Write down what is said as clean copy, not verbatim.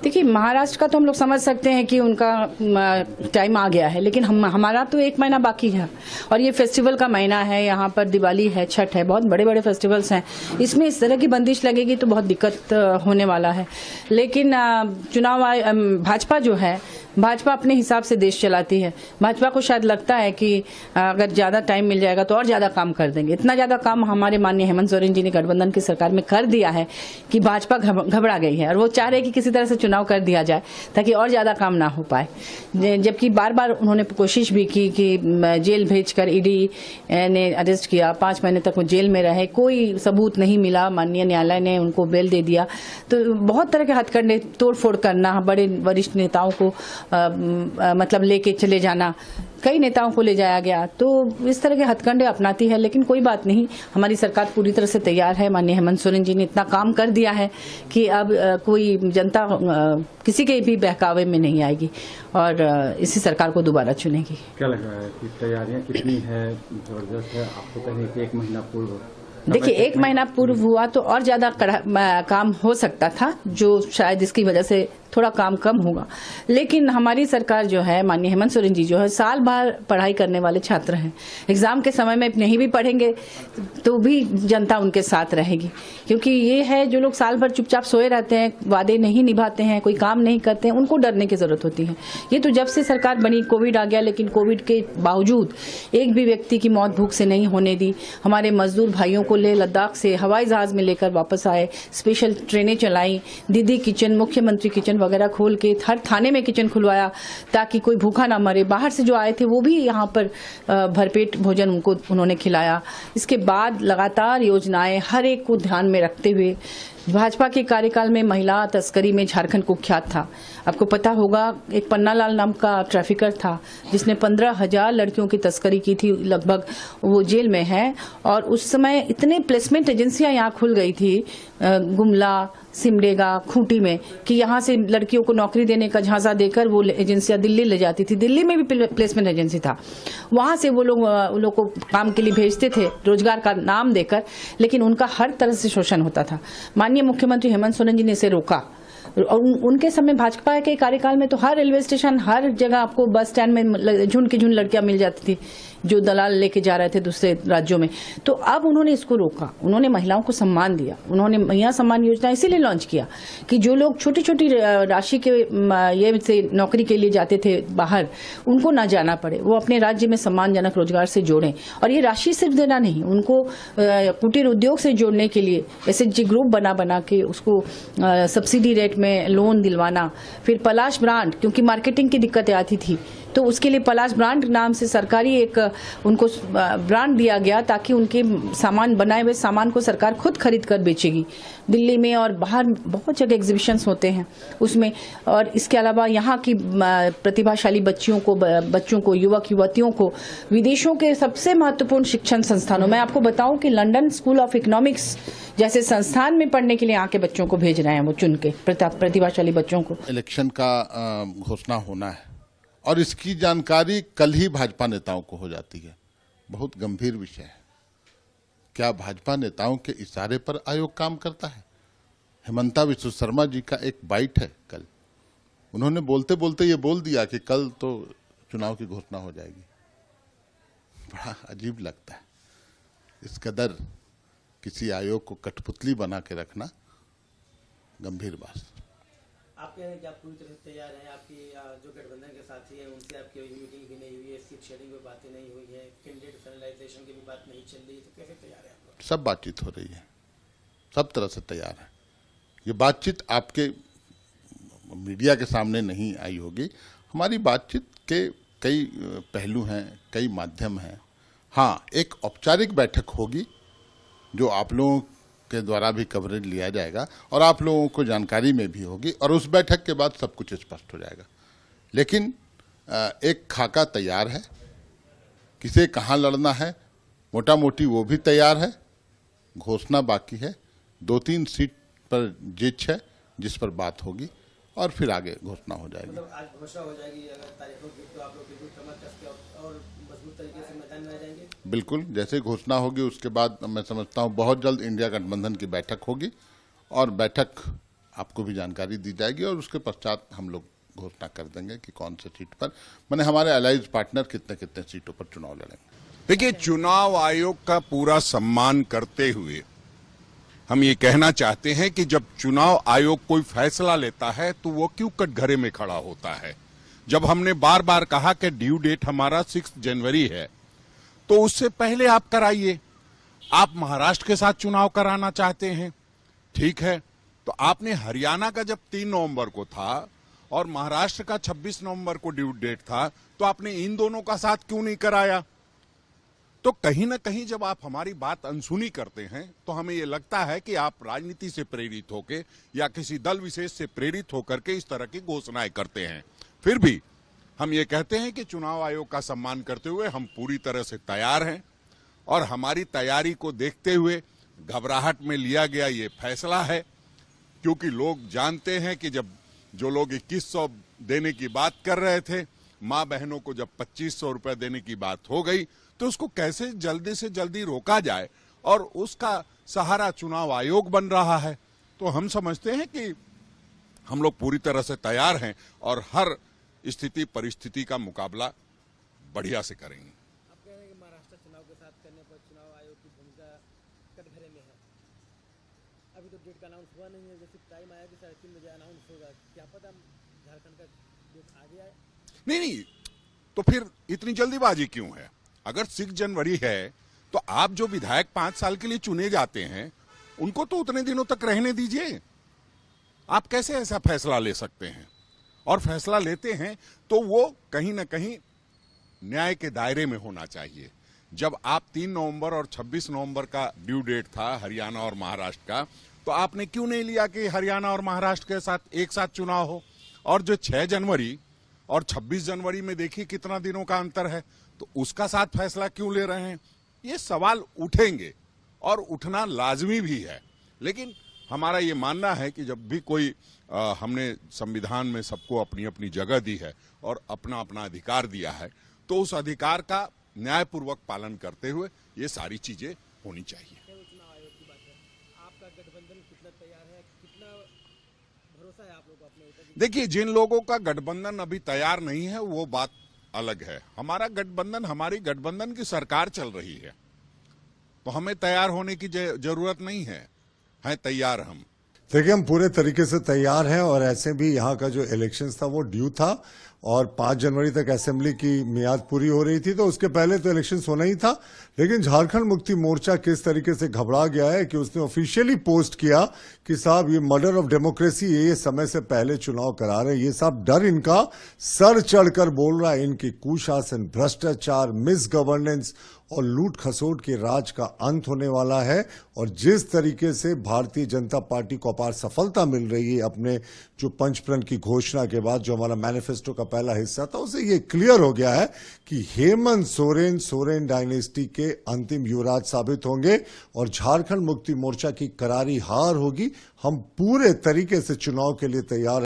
देखिए, महाराष्ट्र का तो हम लोग समझ सकते हैं कि उनका टाइम आ गया है, लेकिन हमारा तो 1 महीना बाकी है और ये फेस्टिवल का महीना है। यहाँ पर दिवाली है, छठ है, बहुत बड़े बड़े फेस्टिवल्स हैं। इसमें इस तरह की बंदिश लगेगी तो बहुत दिक्कत होने वाला है। लेकिन चुनाव भाजपा जो है, भाजपा अपने हिसाब से देश चलाती है। भाजपा को शायद लगता है कि अगर ज्यादा टाइम मिल जाएगा तो और ज्यादा काम कर देंगे। इतना ज्यादा काम हमारे माननीय हेमंत सोरेन जी ने गठबंधन की सरकार में कर दिया है कि भाजपा घबरा गई है और वो चाह रहे कि किसी तरह से चुनाव कर दिया जाए ताकि और ज्यादा काम ना हो पाए। जबकि बार बार उन्होंने कोशिश भी की कि जेल भेजकर ईडी ने अरेस्ट किया, 5 महीने तक वो जेल में रहे, कोई सबूत नहीं मिला, माननीय न्यायालय ने उनको बेल दे दिया। तो बहुत तरह के हथकंडे, तोड़फोड़ करना, बड़े वरिष्ठ नेताओं को मतलब लेके चले जाना, कई नेताओं को ले जाया गया। तो इस तरह के हथकंडे अपनाती है, लेकिन कोई बात नहीं, हमारी सरकार पूरी तरह से तैयार है। माननीय हेमंत सोरेन जी ने इतना काम कर दिया है कि अब कोई जनता किसी के भी बहकावे में नहीं आएगी और इसी सरकार को दोबारा चुनेगी। क्या लग रहा है कि तैयारियां कितनी है, जबरदस्त है? आपको कहें कि 1 महीना पूर्व, देखिए 1 महीना पूर्व हुआ तो और ज्यादा काम हो सकता था, जो शायद इसकी वजह से थोड़ा काम कम होगा। लेकिन हमारी सरकार जो है, माननीय हेमंत सोरेन जी जो है, साल भर पढ़ाई करने वाले छात्र हैं। एग्जाम के समय में नहीं भी पढ़ेंगे तो भी जनता उनके साथ रहेगी, क्योंकि ये है जो लोग साल भर चुपचाप सोए रहते हैं, वादे नहीं निभाते हैं, कोई काम नहीं करते हैं, उनको डरने की जरूरत होती है। ये तो जब से सरकार बनी, कोविड आ गया, लेकिन कोविड के बावजूद एक भी व्यक्ति की मौत भूख से नहीं होने दी। हमारे मजदूर भाइयों को ले लद्दाख से हवाई जहाज में लेकर वापस आए, स्पेशल ट्रेनें चलाई, दीदी किचन, मुख्यमंत्री किचन वगैरह खोल के हर थाने में किचन खुलवाया ताकि कोई भूखा ना मरे। बाहर से जो आए थे वो भी यहाँ पर भरपेट भोजन उन्होंने खिलाया। इसके बाद लगातार योजनाएं हर एक को ध्यान में रखते हुए भाजपा के कार्यकाल में महिला तस्करी में झारखंड कुख्यात था। आपको पता होगा, एक पन्नालाल नाम का ट्रैफिकर था जिसने 15,000 लड़कियों की तस्करी की थी, लगभग वो जेल में है। और उस समय इतने प्लेसमेंट एजेंसियां यहाँ खुल गई थी, गुमला, सिमडेगा, खूंटी में, कि यहाँ से लड़कियों को नौकरी देने का झांसा देकर वो एजेंसियां दिल्ली ले जाती थी। दिल्ली में भी प्लेसमेंट एजेंसी था, वहां से वो लोग को काम के लिए भेजते थे रोजगार का नाम देकर, लेकिन उनका हर तरह से शोषण होता था। माननीय मुख्यमंत्री हेमंत सोरेन जी ने इसे रोका। उनके समय भाजपा के कार्यकाल में तो हर रेलवे स्टेशन, हर जगह आपको बस स्टैंड में झुंड की झुंड लड़कियां मिल जाती थी जो दलाल लेके जा रहे थे दूसरे राज्यों में। तो अब उन्होंने इसको रोका, उन्होंने महिलाओं को सम्मान दिया। उन्होंने महिला सम्मान योजना इसीलिए लॉन्च किया कि जो लोग छोटी छोटी राशि के ये से नौकरी के लिए जाते थे बाहर, उनको ना जाना पड़े, वो अपने राज्य में सम्मानजनक रोजगार से जोड़ें। और ये राशि सिर्फ देना नहीं, उनको कुटीर उद्योग से जोड़ने के लिए एसएचजी ग्रुप बना के उसको सब्सिडी रेट में लोन दिलवाना। फिर पलाश ब्रांड, क्योंकि मार्केटिंग की दिक्कतें आती थी, तो उसके लिए पलाश ब्रांड नाम से सरकारी एक उनको ब्रांड दिया गया ताकि उनके सामान, बनाए हुए सामान को सरकार खुद खरीद कर बेचेगी। दिल्ली में और बाहर बहुत जगह एग्जीबिशंस होते हैं उसमें। और इसके अलावा यहाँ की प्रतिभाशाली बच्चों को, युवक युवतियों को विदेशों के सबसे महत्वपूर्ण शिक्षण संस्थानों, मैं आपको बताऊं कि लंदन स्कूल ऑफ इकोनॉमिक्स जैसे संस्थान में पढ़ने के लिए यहाँ के बच्चों को भेज रहे हैं, वो चुन के प्रतिभाशाली बच्चों को। इलेक्शन का घोषणा होना है और इसकी जानकारी कल ही भाजपा नेताओं को हो जाती है। बहुत गंभीर विषय है। क्या भाजपा नेताओं के इशारे पर आयोग काम करता है? हेमंता विश्व शर्मा जी का एक बाइट है कल, उन्होंने बोलते बोलते ये बोल दिया कि कल तो चुनाव की घोषणा हो जाएगी। बड़ा अजीब लगता है। इस कदर किसी आयोग को कठपुतली बना के रखना गंभीर बात। आप कह रहे हैं कि आप पूरी तरह से तैयार हैं, आपकी जो गठबंधन के साथी हैं उनसे आपकी मीटिंग भी नहीं हुई है, सीट शेयरिंग पे बातें नहीं हुई है, कैंडिडेट फाइनलाइजेशन की भी बात नहीं चल रही, तो कैसे तैयार है आप? सब बातचीत हो रही है, सब तरह से तैयार है। ये बातचीत आपके मीडिया के सामने नहीं आई होगी। हमारी बातचीत के कई पहलू हैं, कई माध्यम हैं। हाँ, एक औपचारिक बैठक होगी जो आप लोगों के द्वारा भी कवरेज लिया जाएगा और आप लोगों को जानकारी में भी होगी, और उस बैठक के बाद सब कुछ स्पष्ट हो जाएगा। लेकिन एक खाका तैयार है, किसे कहाँ लड़ना है मोटा मोटी वो भी तैयार है। घोषणा बाकी है, 2-3 सीट पर जिच है जिस पर बात होगी और फिर आगे घोषणा हो जाएगी। मतलब आज घोषणा हो जाएगी, अगर तारीख होगी तो आप लोग बिल्कुल कमर कस के और मजबूत तरीके से मैदान में आ जाएंगे? बिल्कुल, जैसे घोषणा होगी उसके बाद मैं समझता हूँ बहुत जल्द इंडिया गठबंधन की बैठक होगी और बैठक आपको भी जानकारी दी जाएगी और उसके पश्चात हम लोग घोषणा कर देंगे कि कौन से सीट पर, माने हमारे अलाइज पार्टनर कितने कितने सीटों पर चुनाव लड़ेंगे। देखिए, चुनाव आयोग का पूरा सम्मान करते हुए हम ये कहना चाहते हैं कि जब चुनाव आयोग कोई फैसला लेता है तो वो क्यों कटघरे में खड़ा होता है। जब हमने बार बार कहा कि ड्यू डेट हमारा 6 जनवरी है, तो उससे पहले आप कराइए। आप महाराष्ट्र के साथ चुनाव कराना चाहते हैं, ठीक है, तो आपने हरियाणा का जब 3 नवंबर को था और महाराष्ट्र का 26 नवंबर को ड्यू डेट था, तो आपने इन दोनों का साथ क्यों नहीं कराया। तो कहीं ना कहीं जब आप हमारी बात अनसुनी करते हैं तो हमें यह लगता है कि आप राजनीति से प्रेरित होकर या किसी दल विशेष से प्रेरित होकर के इस तरह की घोषणाएं करते हैं। फिर भी हम ये कहते हैं कि चुनाव आयोग का सम्मान करते हुए हम पूरी तरह से तैयार हैं और हमारी तैयारी को देखते हुए घबराहट में लिया गया ये फैसला है, क्योंकि लोग जानते हैं कि जब जो लोग 2100 देने की बात कर रहे थे, मां बहनों को जब 2500 रुपए देने की बात हो गई, तो उसको कैसे जल्दी से जल्दी रोका जाए, और उसका सहारा चुनाव आयोग बन रहा है। तो हम समझते हैं कि हम लोग पूरी तरह से तैयार हैं और हर स्थिति परिस्थिति का मुकाबला बढ़िया से करेंगे। आप कह रहे हैं कि महाराष्ट्र चुनाव के साथ करने पर चुनाव आयोग की भूमिका कटघरे में है। अभी तो डेट का अनाउंस हुआ नहीं है, जैसे टाइम आया कि 3:30 बजे अनाउंस होगा, क्या पता झारखंड का डेट आगे आए। नहीं, तो फिर इतनी जल्दीबाजी क्यों है। अगर 6 जनवरी है तो आप जो विधायक 5 साल के लिए चुने जाते हैं उनको तो उतने दिनों तक रहने दीजिए। आप कैसे ऐसा फैसला ले सकते हैं, और फैसला लेते हैं तो वो कहीं ना कहीं न्याय के दायरे में होना चाहिए। जब आप 3 नवंबर और 26 नवंबर का ड्यू डेट था हरियाणा और महाराष्ट्र का, तो आपने क्यों नहीं लिया कि हरियाणा और महाराष्ट्र के साथ एक साथ चुनाव हो। और जो 6 जनवरी और 26 जनवरी में देखिए कितना दिनों का अंतर है, तो उसका साथ फैसला क्यों ले रहे हैं। ये सवाल उठेंगे और उठना लाजमी भी है, लेकिन हमारा ये मानना है कि जब भी कोई हमने संविधान में सबको अपनी अपनी जगह दी है और अपना अपना अधिकार दिया है, तो उस अधिकार का न्यायपूर्वक पालन करते हुए ये सारी चीजें होनी चाहिए। चुनाव आयोग की बात है, आपका गठबंधन कितना तैयार है, कितना भरोसा है आप लोगों को अपने ऊपर। देखिए, जिन लोगों का गठबंधन अभी तैयार नहीं है वो बात अलग है। हमारा गठबंधन, हमारी गठबंधन की सरकार चल रही है, तो हमें तैयार होने की जरूरत नहीं है तैयार हम। देखिए, हम पूरे तरीके से तैयार हैं और ऐसे भी यहाँ का जो इलेक्शंस था वो ड्यू था और 5 जनवरी तक असेंबली की मियाद पूरी हो रही थी, तो उसके पहले तो इलेक्शंस होना ही था। लेकिन झारखंड मुक्ति मोर्चा किस तरीके से घबरा गया है कि उसने ऑफिशियली पोस्ट किया कि साहब ये मर्डर ऑफ डेमोक्रेसी, ये समय से पहले चुनाव करा रहे हैं। ये सब डर इनका सर चढ़कर बोल रहा है। इनकी कुशासन, भ्रष्टाचार, मिस गवर्नेंस और लूट खसोट के राज का अंत होने वाला है। और जिस तरीके से भारतीय जनता पार्टी को अपार सफलता मिल रही है अपने जो पंचप्रण की घोषणा के बाद, जो हमारा मैनिफेस्टो का पहला हिस्सा था, उसे ये क्लियर हो गया है कि हेमंत सोरेन डायनेस्टी के अंतिम युवराज साबित होंगे और झारखंड मुक्ति मोर्चा की करारी हार होगी। हम पूरे तरीके से चुनाव के लिए तैयार हैं।